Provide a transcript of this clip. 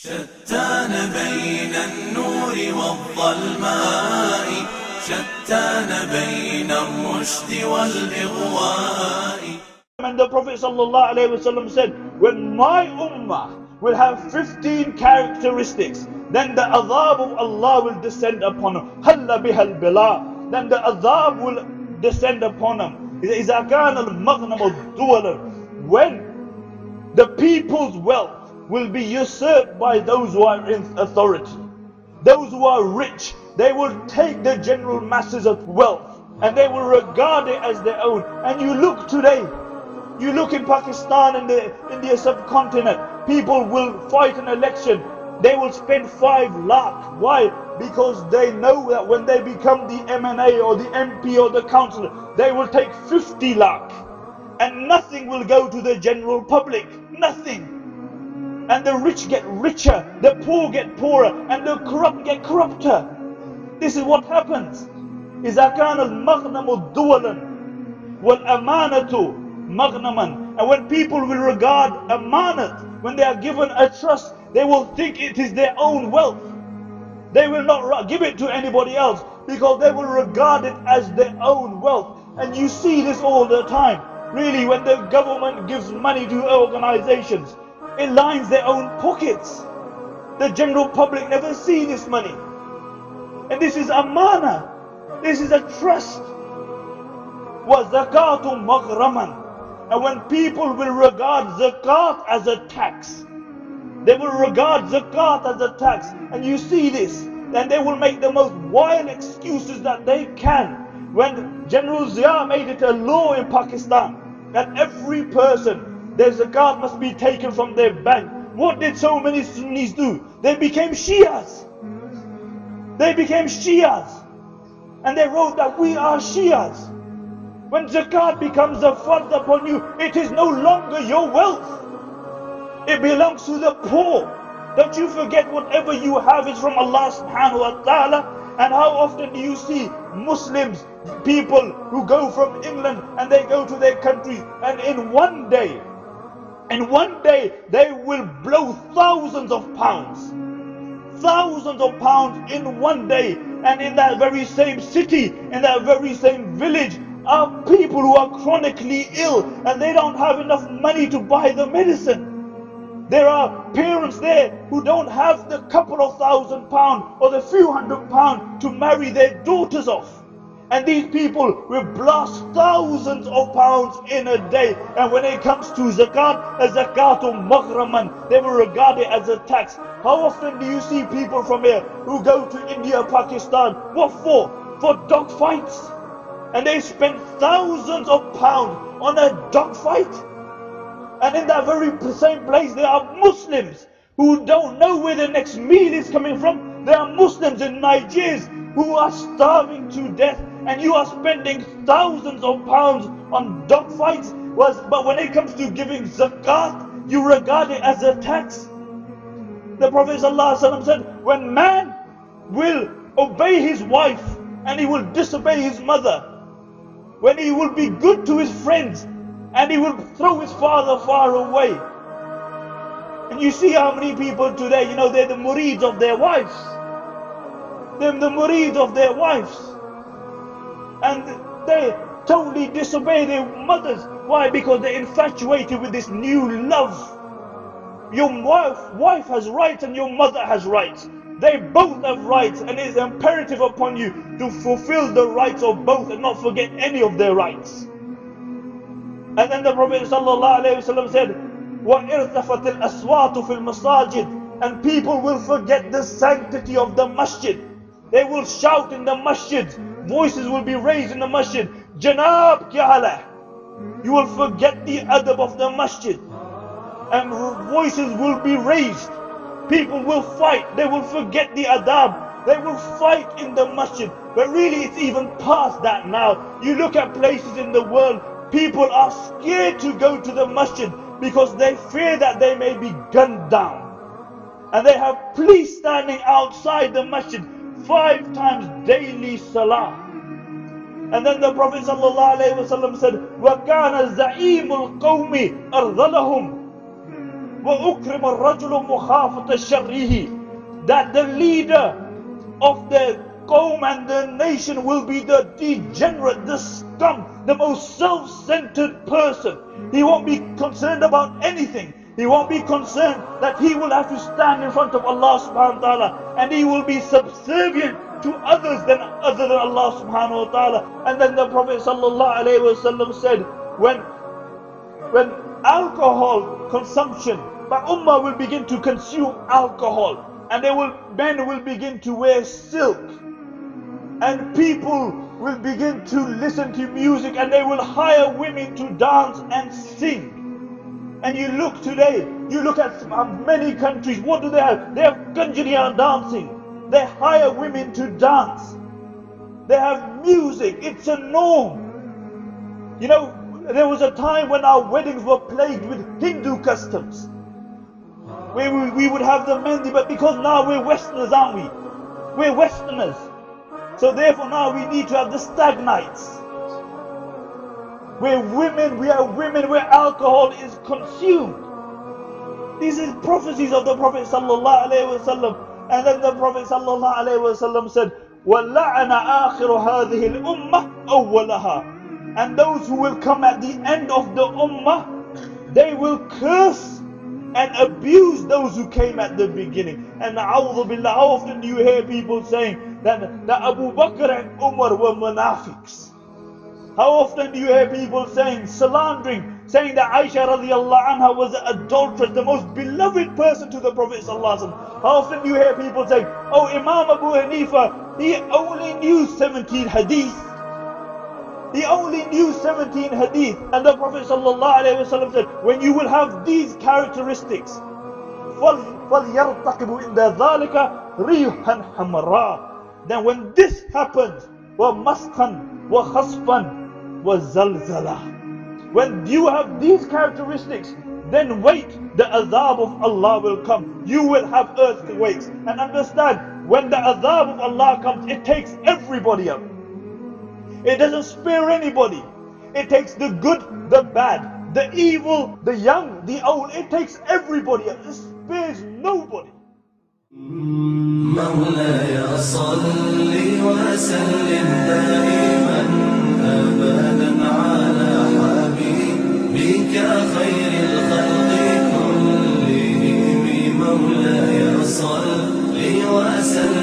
شتان بين النور والظلماء شتان بين الرشد والإغواء. And the Prophet ﷺ said, when my ummah will have 15 characteristics, then the azab of Allah will descend upon them. Halla bihal bila. Then the azab will descend upon them. إِذَا كَانَ الْمَغْنَمُ الدُّوَلَ. When the people's wealth will be usurped by those who are in authority, those who are rich, they will take the general masses of wealth and they will regard it as their own. And you look today, you look in Pakistan and the India subcontinent, people will fight an election, they will spend 5 lakh. Why? Because they know that when they become the MNA or the MP or the councillor, they will take 50 lakh. And nothing will go to the general public. Nothing. And the rich get richer, the poor get poorer, and the corrupt get corrupter. This is what happens. إِذَا كَانَ الْمَغْنَمُ دُوَلًا وَالْأَمَانَةُ مَغْنَمًا. And when people will regard amanat, when they are given a trust, they will think it is their own wealth. They will not give it to anybody else because they will regard it as their own wealth. And you see this all the time. Really, when the government gives money to organizations, it lines their own pockets. The general public never see this money. And this is amana. This is a trust. وَزَكَاةٌ مَغْرَمًا. And when people will regard zakat as a tax, they will regard zakat as a tax. And you see this, then they will make the most wild excuses that they can. When General Zahir made it a law in Pakistan that every person, their zakat must be taken from their bank, what did so many Sunnis do? They became Shias. They became Shias. And they wrote that we are Shias. When zakat becomes a fard upon you, it is no longer your wealth. It belongs to the poor. Don't you forget, whatever you have is from Allah subhanahu wa ta'ala. And how often do you see Muslims, people who go from England and they go to their country, and in one day they will blow thousands of pounds in one day. And in that very same city, in that very same village, are people who are chronically ill and they don't have enough money to buy the medicine. There are parents there who don't have the couple of £1,000 or the few £100 to marry their daughters off. And these people will blast thousands of pounds in a day. And when it comes to zakat, a zakatum maghraman, they will regard it as a tax. How often do you see people from here who go to India, Pakistan? What for? For dog fights. And they spend thousands of pounds on a dog fight. And in that very same place, there are Muslims who don't know where the next meal is coming from. There are Muslims in Nigeria who are starving to death, and you are spending thousands of pounds on dog fights. But when it comes to giving zakat, you regard it as a tax. The Prophet ﷺ said, when man will obey his wife and he will disobey his mother, when he will be good to his friends and he will throw his father far away. And you see how many people today, they're the murids of their wives. They're the murids of their wives. And they totally disobey their mothers. Why? Because they're infatuated with this new love. Your wife has rights and your mother has rights. They both have rights, and it's imperative upon you to fulfill the rights of both and not forget any of their rights. And then the Prophet ﷺ said, وَإِرْتَفَتِ الْأَصْوَاتُ فِي الْمَسَاجِدِ. And people will forget the sanctity of the masjid. They will shout in the masjid. Voices will be raised in the masjid. Janab kya. You will forget the adab of the masjid. And voices will be raised. People will fight. They will forget the adab. They will fight in the masjid. But really, it's even past that now. You look at places in the world, people are scared to go to the masjid because they fear that they may be gunned down. And they have police standing outside the masjid 5 times daily salah. And then the Prophet ﷺ said, وَكَانَ زَعِيمُ الْقَوْمِ أَرْذَلَهُمْ. وَأُكْرِمَ الرَّجُلُ مُخَافَةَ شَرِّهِ, that the leader of the qawm and the nation will be the degenerate, the scum, the most self-centered person. He won't be concerned about anything. He won't be concerned that he will have to stand in front of Allah subhanahu wa ta'ala, and he will be subservient to others other than Allah subhanahu wa ta'ala. And then the Prophet sallallahu alayhi wa sallam said, when alcohol consumption, my ummah will begin to consume alcohol, and men will begin to wear silk, and people will begin to listen to music, and they will hire women to dance and sing. And you look today, you look at many countries, what do they have? They have Ganjariya dancing. They hire women to dance. They have music. It's a norm. You know, there was a time when our weddings were plagued with Hindu customs. We would have the mehndi, but because now we're Westerners, aren't we? We're Westerners. So therefore now we need to have the stag nights. We are women where alcohol is consumed. These are prophecies of the Prophet sallallahu alaihi wasallam. And then the Prophet sallallahu alaihi wasallam said, وَلَعَنَ آخِرُ هَذِهِ الْأُمَّةِ أَوَّلَهَا. And those who will come at the end of the ummah, they will curse and abuse those who came at the beginning. And a'udhu billah, how often do you hear people saying that Abu Bakr and Umar were munafiqs? How often do you hear people saying, slandering, saying that Aisha radiallahu anha was an adulteress, the most beloved person to the Prophet sallallahu alaihi wasallam? How often do you hear people saying, oh, Imam Abu Hanifa, he only knew 17 hadith. He only knew 17 hadith. And the Prophet sallallahu alaihi wasallam said, when you will have these characteristics, فَلْيَرْتَقِبُوا إِنْدَ ذَلِكَ رِيحًا حَمْرًا. Then when this happens, وَمَسْخًا وَخَصْفًا وَزَلْزَلًا. When you have these characteristics, then wait, the azab of Allah will come. You will have earthquakes. And understand, when the azab of Allah comes, it takes everybody up. It doesn't spare anybody. It takes the good, the bad, the evil, the young, the old. It takes everybody up. It spares nobody. مولاي صل وسلم دائما أبدا على حبيبك خير الخلق كلهم. مولاي صل وسلم